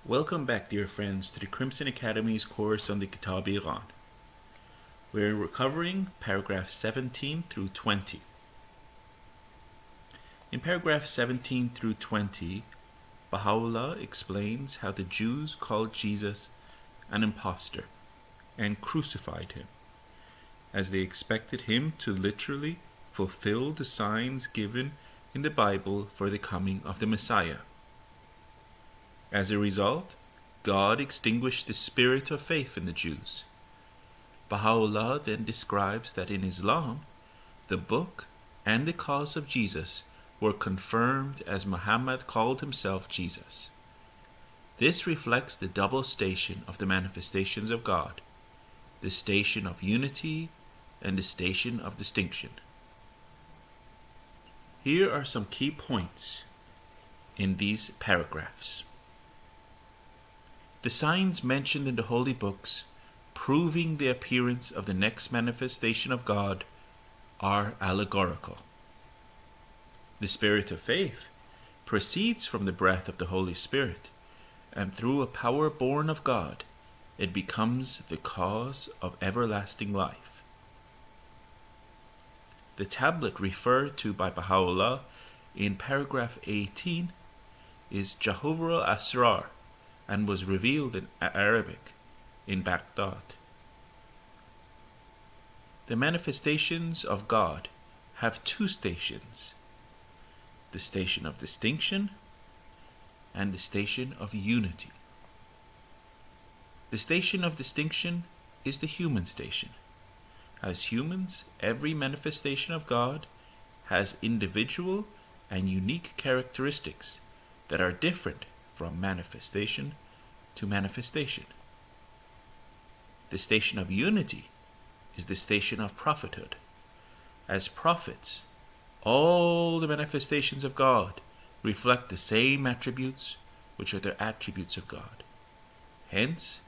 Welcome back, dear friends, to the Crimson Academy's course on the Kitáb-i-Iqán. We're covering paragraphs 17 through 20. In paragraphs 17 through 20, Baha'u'llah explains how the Jews called Jesus an impostor and crucified him, as they expected him to literally fulfill the signs given in the Bible for the coming of the Messiah. As a result, God extinguished the spirit of faith in the Jews. Baha'u'llah then describes that in Islam, the book and the cause of Jesus were confirmed as Muhammad called himself Jesus. This reflects the double station of the manifestations of God, the station of unity and the station of distinction. Here are some key points in these paragraphs. The signs mentioned in the holy books proving the appearance of the next manifestation of God are allegorical. The spirit of faith proceeds from the breath of the Holy Spirit, and through a power born of God, it becomes the cause of everlasting life. The tablet referred to by Baha'u'llah in paragraph 18 is Jawhar al-Asrar, and was revealed in Arabic in Baghdad. The manifestations of God have two stations: the station of distinction and the station of unity. The station of distinction is the human station. As humans, every manifestation of God has individual and unique characteristics that are different from manifestation to manifestation. The station of unity is the station of prophethood. As prophets, all the manifestations of God reflect the same attributes, which are the attributes of God. Hence,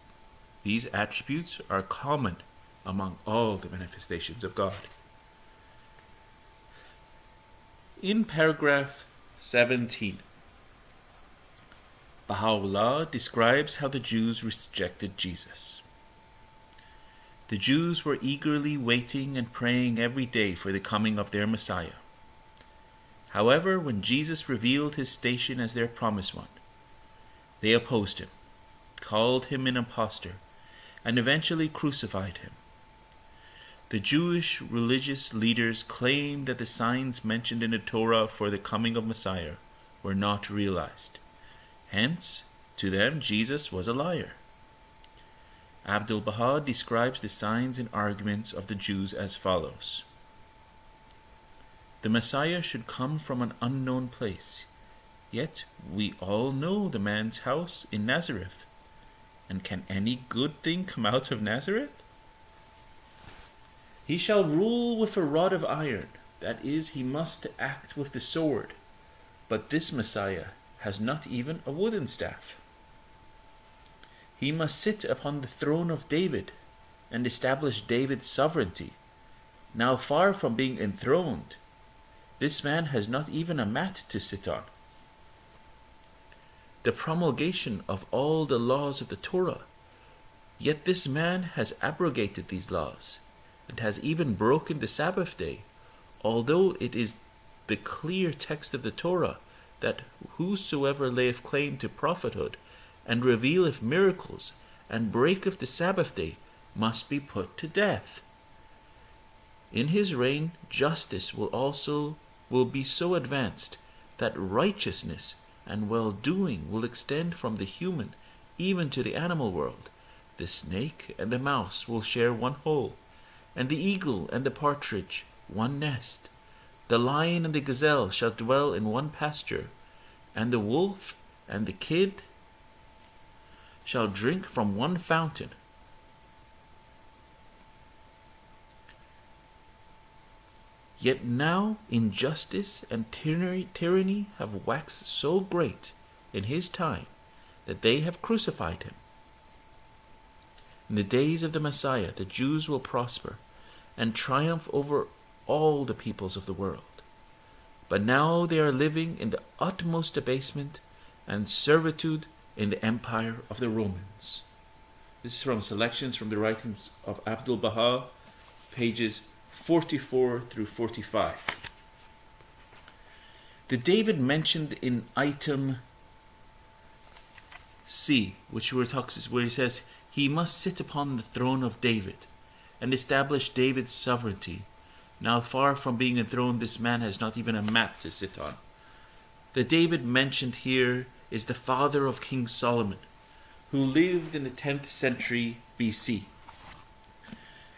these attributes are common among all the manifestations of God. In paragraph 17, Baha'u'llah describes how the Jews rejected Jesus. The Jews were eagerly waiting and praying every day for the coming of their Messiah. However, when Jesus revealed his station as their promised one, they opposed him, called him an impostor, and eventually crucified him. The Jewish religious leaders claimed that the signs mentioned in the Torah for the coming of Messiah were not realized. Hence, to them, Jesus was a liar. Abdul-Baha describes the signs and arguments of the Jews as follows. The Messiah should come from an unknown place, yet we all know the man's house in Nazareth. And can any good thing come out of Nazareth? He shall rule with a rod of iron, that is, he must act with the sword. But this Messiah has not even a wooden staff. He must sit upon the throne of David and establish David's sovereignty. Now far from being enthroned, this man has not even a mat to sit on. The promulgation of all the laws of the Torah, yet this man has abrogated these laws and has even broken the Sabbath day, although it is the clear text of the Torah that whosoever layeth claim to prophethood and revealeth miracles and breaketh the Sabbath day must be put to death. In his reign justice will be so advanced that righteousness and well-doing will extend from the human even to the animal world. The snake and the mouse will share one hole, and the eagle and the partridge one nest. The lion and the gazelle shall dwell in one pasture, and the wolf and the kid shall drink from one fountain. Yet now injustice and tyranny have waxed so great in his time that they have crucified him. In the days of the Messiah, the Jews will prosper and triumph over all the peoples of the world. But now they are living in the utmost abasement and servitude in the empire of the Romans. This is from selections from the writings of Abdul-Baha, pages 44 through 45. The David mentioned in item C, where he says, he must sit upon the throne of David and establish David's sovereignty. Now far from being enthroned, this man has not even a mat to sit on. The David mentioned here is the father of King Solomon, who lived in the 10th century BC.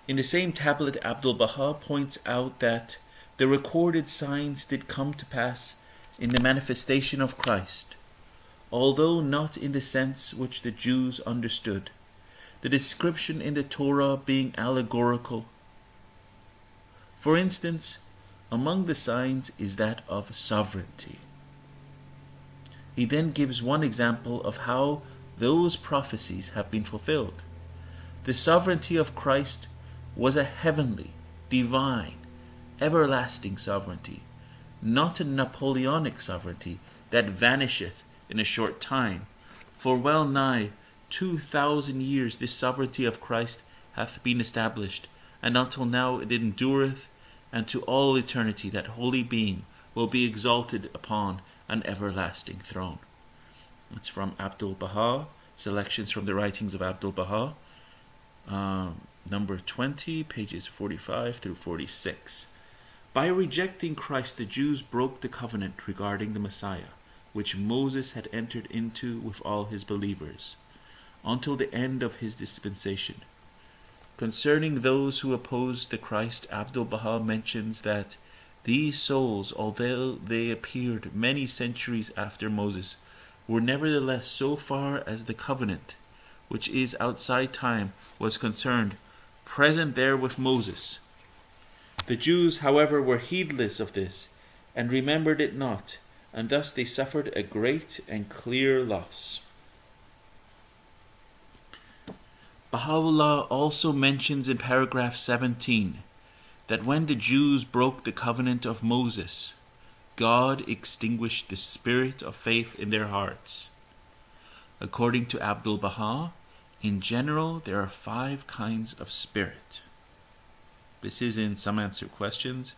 In the same tablet, Abdul-Baha points out that the recorded signs did come to pass in the manifestation of Christ, although not in the sense which the Jews understood, the description in the Torah being allegorical. For instance, among the signs is that of sovereignty. He then gives one example of how those prophecies have been fulfilled. The sovereignty of Christ was a heavenly, divine, everlasting sovereignty, not a Napoleonic sovereignty that vanisheth in a short time. For well nigh 2,000 years this sovereignty of Christ hath been established, and until now it endureth, and to all eternity that holy being will be exalted upon an everlasting throne. That's from Abdul-Baha, selections from the writings of Abdul-Baha, number 20, pages 45 through 46. By rejecting Christ, the Jews broke the covenant regarding the Messiah, which Moses had entered into with all his believers, until the end of his dispensation. Concerning those who opposed the Christ, Abdul-Baha mentions that these souls, although they appeared many centuries after Moses, were nevertheless, so far as the covenant, which is outside time, was concerned, present there with Moses. The Jews, however, were heedless of this, and remembered it not, and thus they suffered a great and clear loss. Baha'u'llah also mentions in paragraph 17 that when the Jews broke the covenant of Moses, God extinguished the spirit of faith in their hearts. According to Abdul-Baha, in general there are 5 kinds of spirit. This is in Some Answered Questions,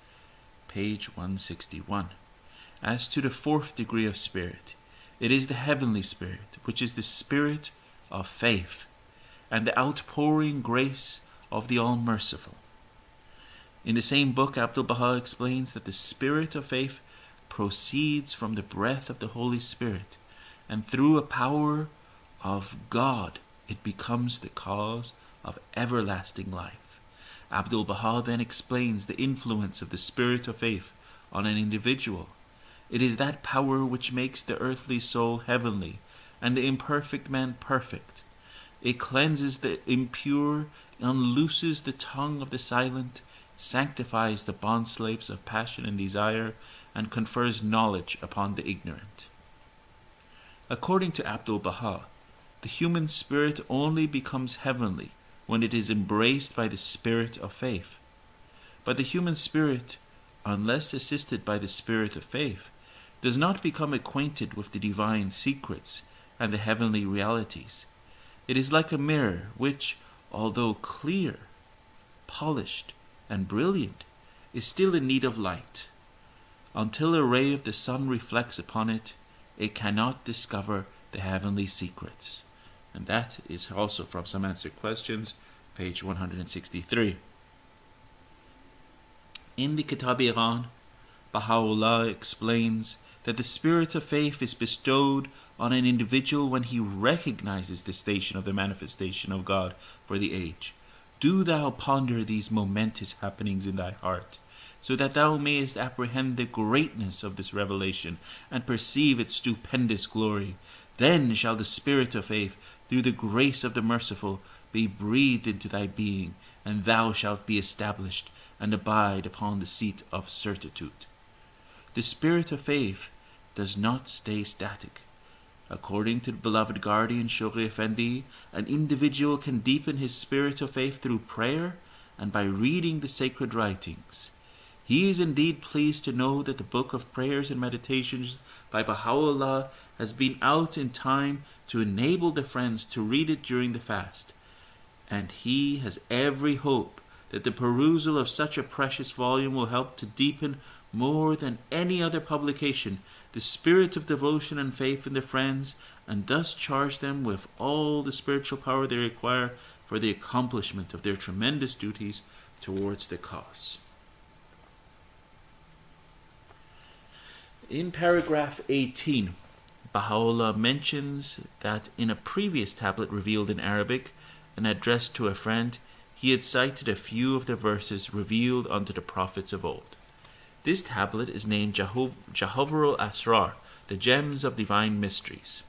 page 161. As to the 4th degree of spirit, it is the heavenly spirit, which is the spirit of faith, and the outpouring grace of the All-Merciful. In the same book, Abdul-Baha explains that the spirit of faith proceeds from the breath of the Holy Spirit, and through a power of God, it becomes the cause of everlasting life. Abdul-Baha then explains the influence of the spirit of faith on an individual. It is that power which makes the earthly soul heavenly and the imperfect man perfect. It cleanses the impure, unlooses the tongue of the silent, sanctifies the bondslaves of passion and desire, and confers knowledge upon the ignorant. According to Abdul-Baha, the human spirit only becomes heavenly when it is embraced by the spirit of faith. But the human spirit, unless assisted by the spirit of faith, does not become acquainted with the divine secrets and the heavenly realities. It is like a mirror which, although clear, polished, and brilliant, is still in need of light. Until a ray of the sun reflects upon it, it cannot discover the heavenly secrets. And that is also from Some Answered Questions, page 163. In the Kitáb-i-Íqán, Baha'u'llah explains that the spirit of faith is bestowed on an individual when he recognizes the station of the manifestation of God for the age. Do thou ponder these momentous happenings in thy heart, so that thou mayest apprehend the greatness of this revelation and perceive its stupendous glory. Then shall the spirit of faith, through the grace of the merciful, be breathed into thy being, and thou shalt be established and abide upon the seat of certitude. The spirit of faith does not stay static. According to the beloved guardian Shoghi Effendi, an individual can deepen his spirit of faith through prayer and by reading the sacred writings. He is indeed pleased to know that the book of prayers and meditations by Baha'u'llah has been out in time to enable the friends to read it during the fast, and he has every hope that the perusal of such a precious volume will help to deepen more than any other publication the spirit of devotion and faith in the friends, and thus charge them with all the spiritual power they require for the accomplishment of their tremendous duties towards the cause. In paragraph 18, Baha'u'llah mentions that in a previous tablet revealed in Arabic and addressed to a friend, he had cited a few of the verses revealed unto the prophets of old. This tablet is named Jawahir al-Asrar, the Gems of Divine Mysteries,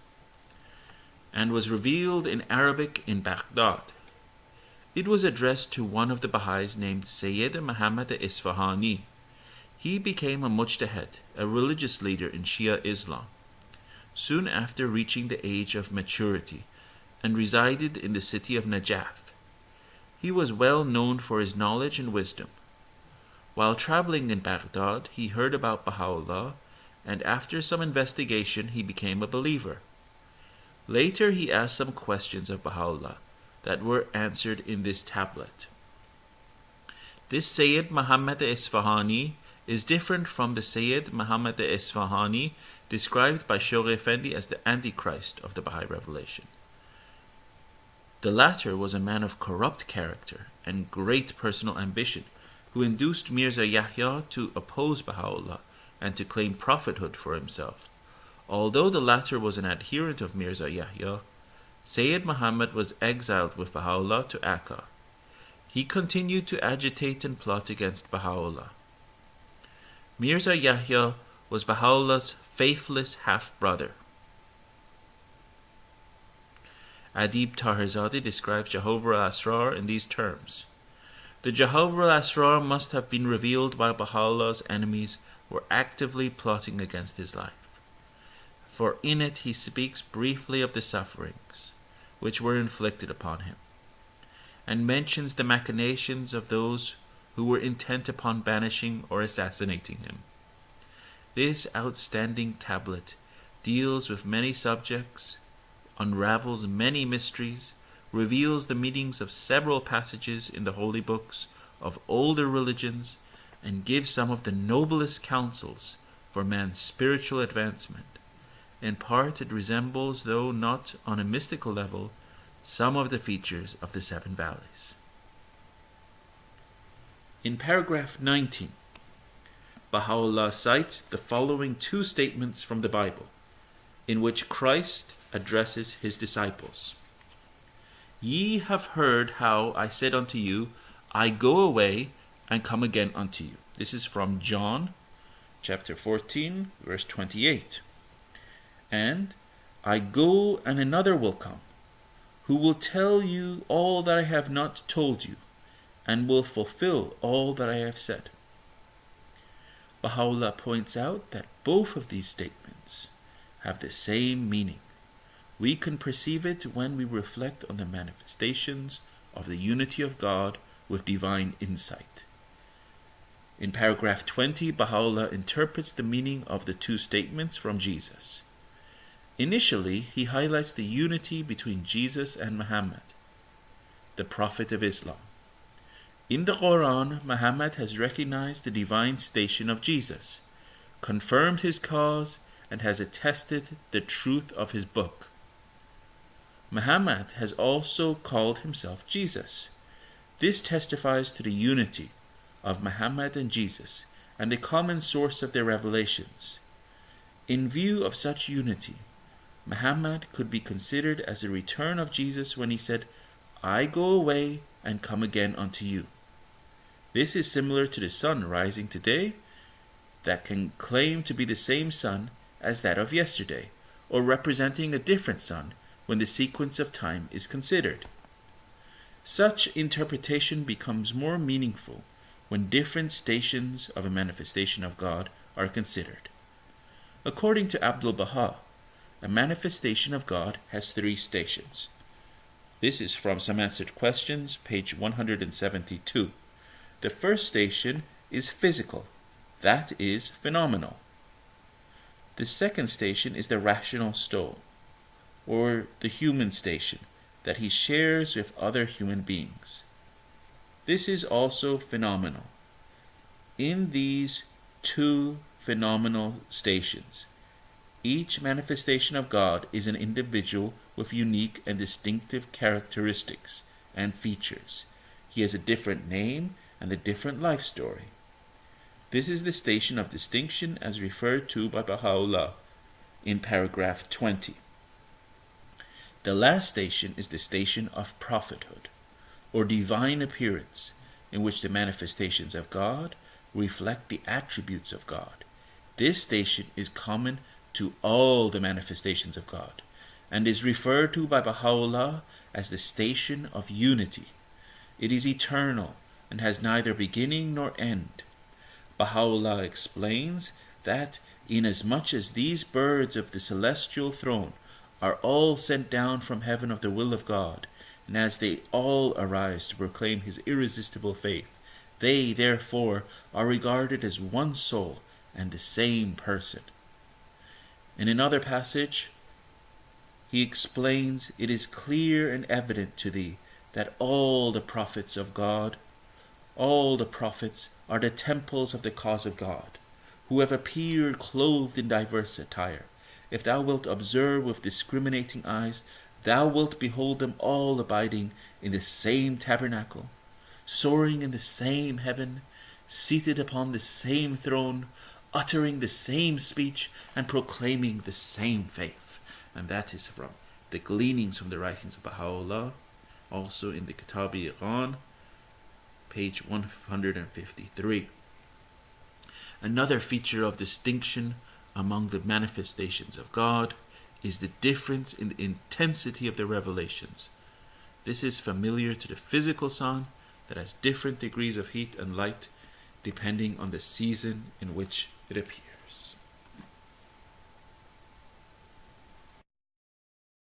and was revealed in Arabic in Baghdad. It was addressed to one of the Baha'is named Sayyid Muhammad al-Isfahani. He became a mujtahid, a religious leader in Shia Islam, soon after reaching the age of maturity, and resided in the city of Najaf. He was well known for his knowledge and wisdom. While traveling in Baghdad, he heard about Baha'u'llah, and after some investigation, he became a believer. Later, he asked some questions of Baha'u'llah that were answered in this tablet. This Sayyid Muhammad al-Isfahani is different from the Sayyid Muhammad al-Isfahani described by Shoghi Effendi as the Antichrist of the Baha'i revelation. The latter was a man of corrupt character and great personal ambition, who induced Mirza Yahya to oppose Baha'u'llah and to claim prophethood for himself. Although the latter was an adherent of Mirza Yahya, Sayyid Muhammad was exiled with Baha'u'llah to Akka. He continued to agitate and plot against Baha'u'llah. Mirza Yahya was Baha'u'llah's faithless half-brother. Adib Taherzadeh describes Jawahir al-Asrar in these terms. The Jawahir al-Asrar must have been revealed while Baha'u'llah's enemies were actively plotting against his life, for in it he speaks briefly of the sufferings which were inflicted upon him, and mentions the machinations of those who were intent upon banishing or assassinating him. This outstanding tablet deals with many subjects, unravels many mysteries, reveals the meanings of several passages in the holy books of older religions, and gives some of the noblest counsels for man's spiritual advancement. In part, it resembles, though not on a mystical level, some of the features of the Seven Valleys. In paragraph 19, Baha'u'llah cites the following two statements from the Bible, in which Christ addresses his disciples. Ye have heard how I said unto you, I go away and come again unto you. This is from John chapter 14, verse 28. And I go, and another will come, who will tell you all that I have not told you, and will fulfill all that I have said. Baha'u'llah points out that both of these statements have the same meaning. We can perceive it when we reflect on the manifestations of the unity of God with divine insight. In paragraph 20, Baha'u'llah interprets the meaning of the two statements from Jesus. Initially, he highlights the unity between Jesus and Muhammad, the Prophet of Islam. In the Quran, Muhammad has recognized the divine station of Jesus, confirmed his cause, and has attested the truth of his book. Muhammad has also called himself Jesus. This testifies to the unity of Muhammad and Jesus and the common source of their revelations. In view of such unity, Muhammad could be considered as a return of Jesus when he said, I go away and come again unto you. This is similar to the sun rising today that can claim to be the same sun as that of yesterday, or representing a different sun when the sequence of time is considered. Such interpretation becomes more meaningful when different stations of a manifestation of God are considered. According to Abdul Baha, a manifestation of God has three stations. This is from Some Answered Questions, page 172. The first station is physical, that is, phenomenal. The second station is the rational soul, or the human station that he shares with other human beings. This is also phenomenal. In these two phenomenal stations, each manifestation of God is an individual with unique and distinctive characteristics and features. He has a different name and a different life story. This is the station of distinction as referred to by Baha'u'llah in paragraph 20. The last station is the station of prophethood, or divine appearance, in which the manifestations of God reflect the attributes of God. This station is common to all the manifestations of God, and is referred to by Baha'u'llah as the station of unity. It is eternal and has neither beginning nor end. Baha'u'llah explains that inasmuch as these birds of the celestial throne are all sent down from heaven of the will of God, and as they all arise to proclaim his irresistible faith, they therefore are regarded as one soul and the same person. In another passage, he explains, "It is clear and evident to thee that all the prophets of God, all the prophets are the temples of the cause of God, who have appeared clothed in diverse attire. If thou wilt observe with discriminating eyes, thou wilt behold them all abiding in the same tabernacle, soaring in the same heaven, seated upon the same throne, uttering the same speech, and proclaiming the same faith." And that is from the gleanings from the writings of Baha'u'llah, also in the Kitáb-i-Íqán, page 153. Another feature of distinction among the manifestations of God is the difference in the intensity of the revelations. This is familiar to the physical sun that has different degrees of heat and light depending on the season in which it appears.